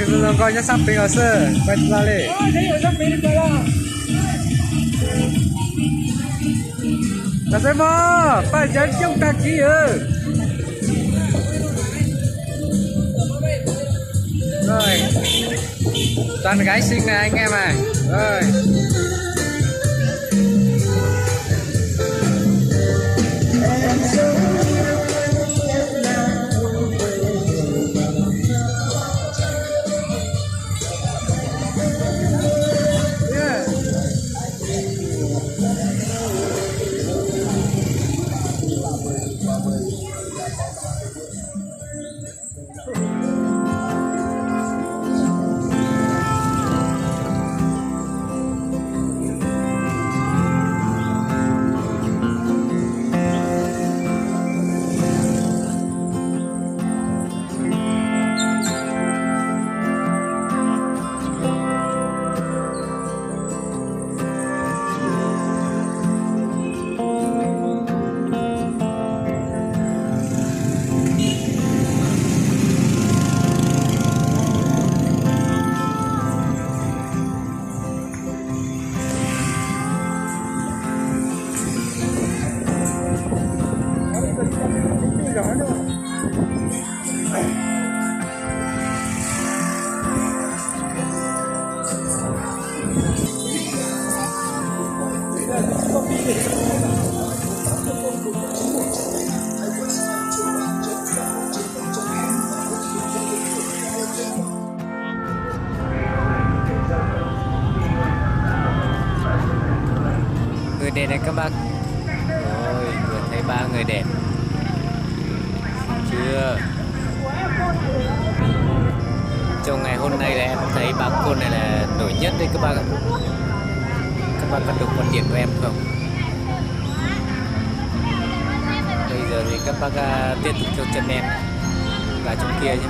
keselongkonya samping ose, pet lali. Kasi mo, panjang yung kaki Rồi, toàn gái xinh này anh em à. Rồi. Người đẹp này các bác. Rồi vừa thấy ba người đẹp chưa. Trong ngày hôm nay là em thấy ba cô này là nổi nhất đấy các bác ạ. Các bác có đồng quan điểm của em không? Bây giờ thì các bác tiếp tục theo chân em và trong kia nhé.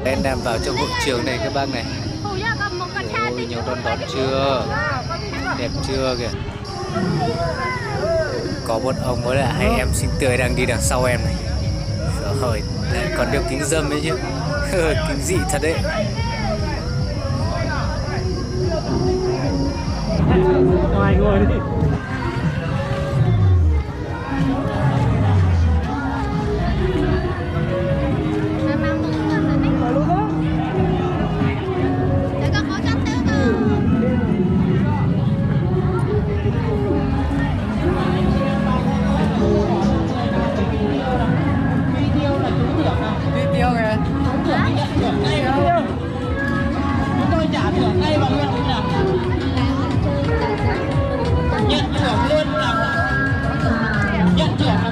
Em đang vào trong hội trường này các bác này. Ôi, nhiều đón đón chưa? Đẹp chưa kìa. Có một ông mới là hai em xinh tươi đang đi đằng sau em này. Rồi, lại còn đeo kính râm ấy chứ. Kính dị thật đấy. Ngoài ngồi đi.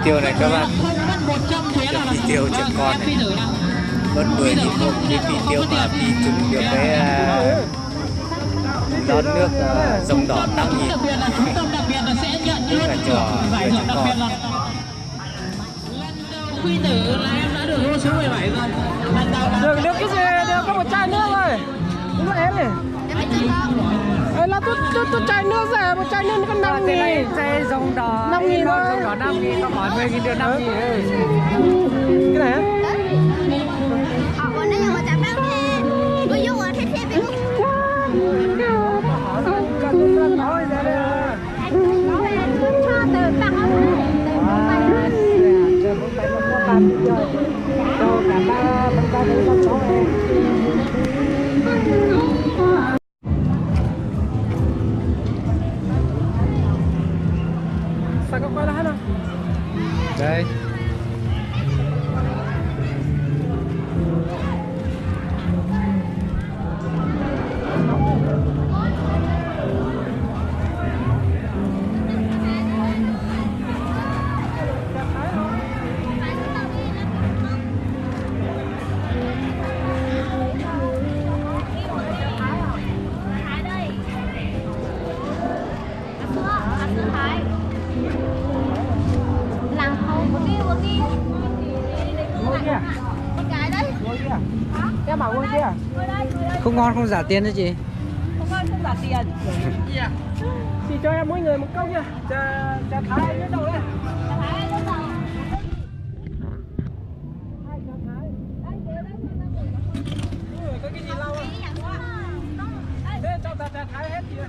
Tiêu này các bạn, được phi tiêu cho con này, mất 10.000 đồng đi phi tiêu mà phi trúng được cái lon nước rồng đỏ 5.000, tức là cho con. Quy tử là em đã được lô số 17 rồi. Được cái gì? Được có một chai nước thôi. Đúng rồi em này. Là tôi chai nước rẻ, một chai nước nó có 5.000. Chai rồng đỏ 5.000 thôi. Rồng đỏ 5.000, còn hỏi 10.000 được 5.000. Cái này á? Cho cả ba em bảo ngồi kia. Không ngon không giả tiền đấy chị. Không ngon không trả tiền. Chị cho em mỗi người một cốc nha. Trà Thái biết đâu đấy. Có cái gì lâu không? Thế cho trà Thái hết chị ơi.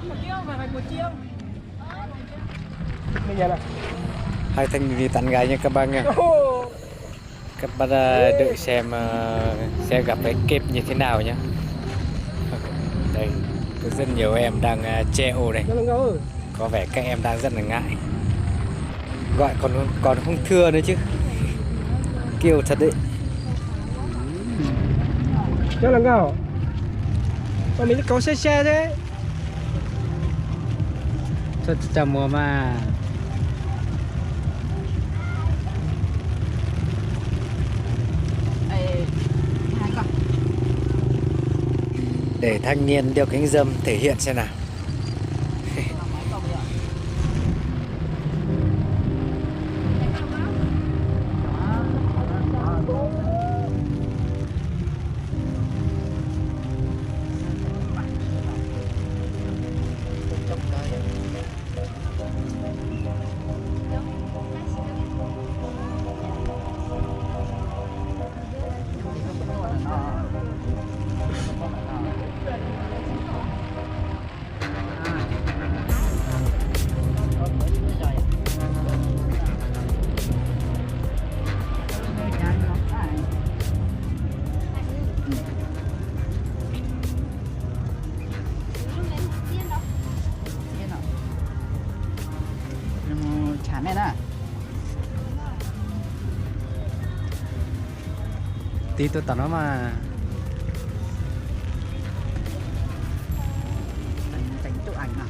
Một chiêu mà phải một chiêu. Bây giờ này. Hai thanh đi tán gái nha các bác nha. Các bác đợi xem sẽ gặp cái kẹp như thế nào nhé. Đây, có rất nhiều em đang che ô này. Có vẻ các em đang rất là ngại. Gọi còn không thưa nữa chứ. Kiều thật đấy. Cho lần nào. Mà mình có xe thế. Thật chào mùa mà. Để thanh niên đeo kính râm thể hiện xem nào. Chán này nè. Tí tôi tao nó mà. Tránh chụp ảnh nào.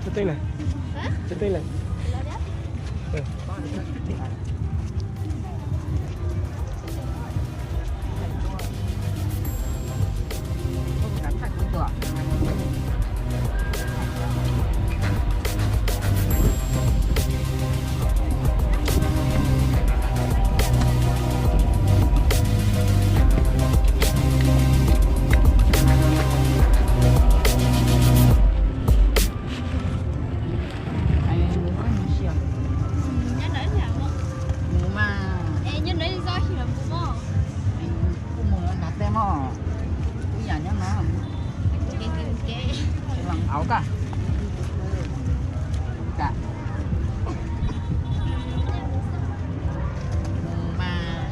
Chân tinh này. Chân tinh này. Áo cả. Cả. Mà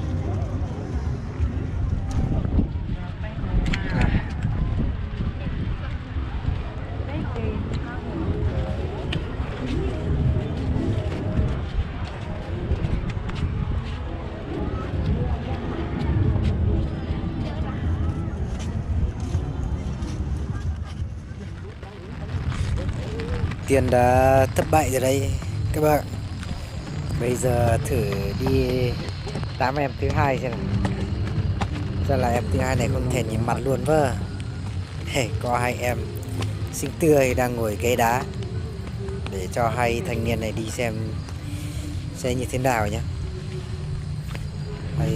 Tiền đã thất bại rồi đây các bạn. Bây giờ thử đi tám em thứ hai xem nào. Sao là em thứ hai này không thể nhìn mặt luôn vơ. Có hai em xinh tươi đang ngồi ghế đá. Để cho hai thanh niên này đi xem sẽ như thế nào nhé. Hay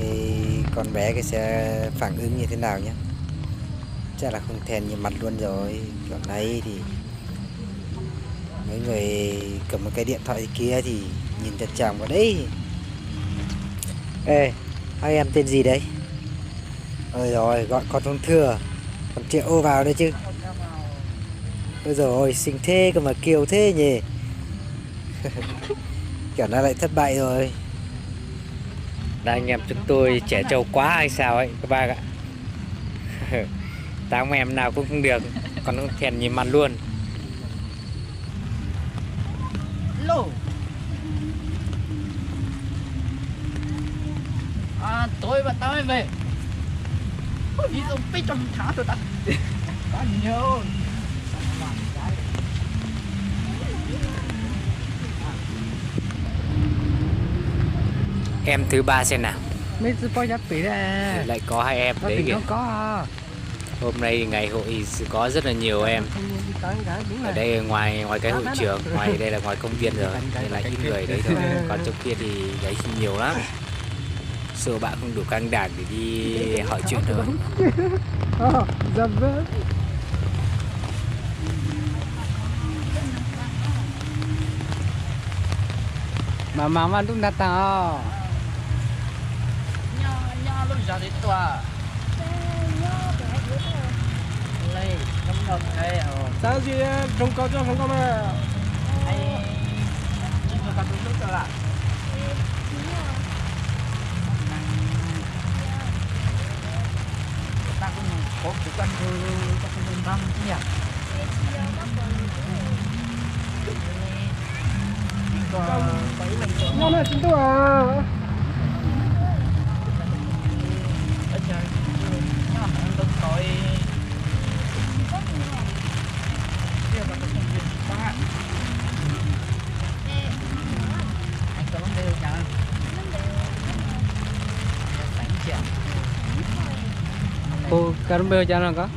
con bé cái sẽ phản ứng như thế nào nhé. Chắc là không thèm nhìn mặt luôn rồi. Kiểu này thì mấy người cầm một cái điện thoại kia thì nhìn chặt chằm vào đấy. Ê, hai em tên gì đấy? Ôi rồi, gọi con không thừa. Còn triệu ô vào đây chứ. Ôi rồi, xinh thế cơ mà kiều thế nhỉ. Kiểu nó lại thất bại rồi. Đây anh em chúng tôi trẻ trâu quá hay sao ấy các bác ạ. Tám em nào cũng không được. Còn không thèm nhìn mặt luôn. lô. À, tối và tao mới về. Ôi, đi dùng biết trong thả tụi ta. Có nhiều. Em thứ ba xem nào. mấy sư po giáp phí đấy. Lại có hai em Có đấy tình kìa. không có à. Hôm nay ngày hội có rất là nhiều em. Ở đây ngoài cái hội trường, ngoài đây là ngoài công viên rồi, nên là ít người đấy thôi. Còn trong kia thì đấy nhiều lắm. Số bạn không đủ can đảm để đi hỏi chuyện thôi. Dạ vâng. Mama tuh datang. Nho lúc giờ đến tòa. Đây, trong đồng đây à. Sao gì trông câu cho không có mà. Ai chúng ta có lúc trở lại. Ta cũng có cái quan có cái bên băng chứ nhỉ. Nó là chính tôi à. Ở trời, nó ăn đông còi. Điều mà nó không được quá. Anh có vấn đề không nhỉ? Đánh chèn. Cô cán bơ cho nó có.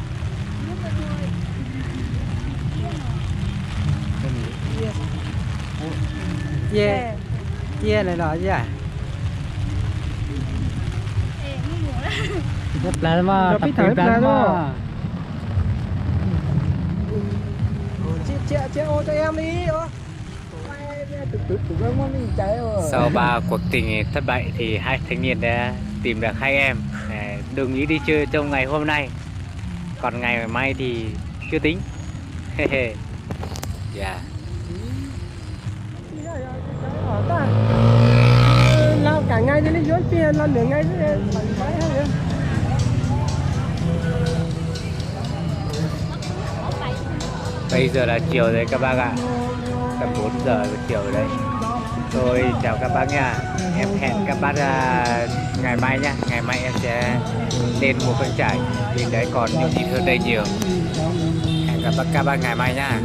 Yeah. Yeah này là gì à? Rất là mà tập thể plan mà. Chị ô cho em đi. Sau 3 cuộc tình thất bại thì hai thanh niên đã tìm được hai em, đồng ý đi chơi trong ngày hôm nay. Còn ngày mai thì chưa tính. Yeah. Lao cả ngày đi dối kia, lao nửa ngày đấy. Bây giờ là chiều rồi các bác ạ, tầm 4 giờ chiều rồi đấy. Tôi chào các bác nha. Em hẹn các bác ngày mai nha. Ngày mai em sẽ lên Mù Căng Chải, bên đấy còn nhiều gì hơn đây nhiều. Hẹn gặp các bác ngày mai nha.